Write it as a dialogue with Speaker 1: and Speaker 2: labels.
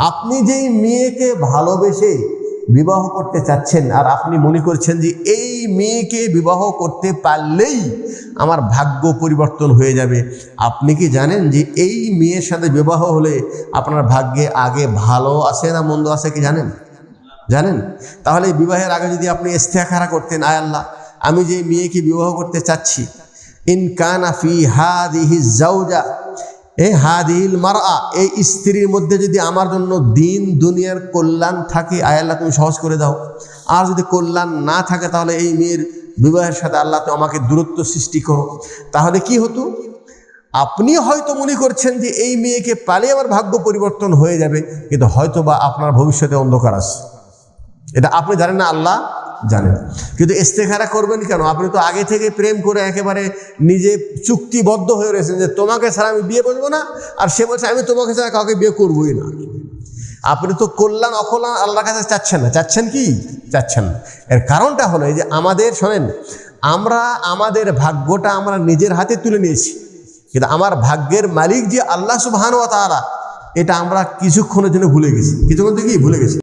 Speaker 1: আপনি যেই মেয়েকে ভালোবেসে বিবাহ করতে চাচ্ছেন আর আপনি মনে করছেন যে এই মেয়েকে বিবাহ করতে পারলেই আমার ভাগ্য পরিবর্তন হয়ে যাবে, আপনি কি জানেন যে এই মেয়ের সাথে বিবাহ হলে আপনার ভাগ্যে আগে ভালো আছে না মন্দ আছে কি জানেন? জানেন? তাহলে বিবাহের আগে যদি আপনি ইস্তেখারা করতেন, আয় আল্লাহ, আমি যে মেয়েকে বিবাহ করতে চাচ্ছি, ইন কানা ফি হাদিহি জাওজা, এই হাদিহিল মারআ, এই স্ত্রীর মধ্যে যদি আমার জন্য দিন দুনিয়ার কল্যাণ থাকে, আয় আল্লাহ তুমি সহজ করে দাও। আর যদি কল্যাণ না থাকে তাহলে এই মেয়ের বিবাহের সাথে আল্লাহ তো আমাকে দূরত্ব সৃষ্টি করো। তাহলে কি হতো? আপনি হয়তো মনে করছেন যে এই মেয়েকে পালে আমার ভাগ্য পরিবর্তন হয়ে যাবে, কিন্তু হয়তো বা আপনার ভবিষ্যতে অন্ধকার আছে, এটা আপনি জানেন না, আল্লাহ জানেন। কিন্তু ইস্তেখারা করবেন কেন? আপনি তো আগে থেকে প্রেম করে একেবারে নিজে চুক্তিবদ্ধ হয়ে রয়েছেন যে তোমাকে ছাড়া আমি বিয়ে করবো না, আর সে বলছে আমি তোমাকে ছাড়া কাউকে বিয়ে করবোই না। আপনি তো কল্যাণ অকল্যাণ আল্লাহর কাছে চাচ্ছেন না। চাচ্ছেন কি? চাচ্ছেন না। এর কারণটা হলো এই যে আমাদের, শোনেন, আমরা আমাদের ভাগ্যটা আমরা নিজের হাতে তুলে নিয়েছি, কিন্তু আমার ভাগ্যের মালিক যে আল্লাহ সুবহানাহু ওয়া তাআলা, এটা আমরা কিছুক্ষণের জন্য ভুলে গেছি। কিছুক্ষণ থেকে ভুলে গেছি।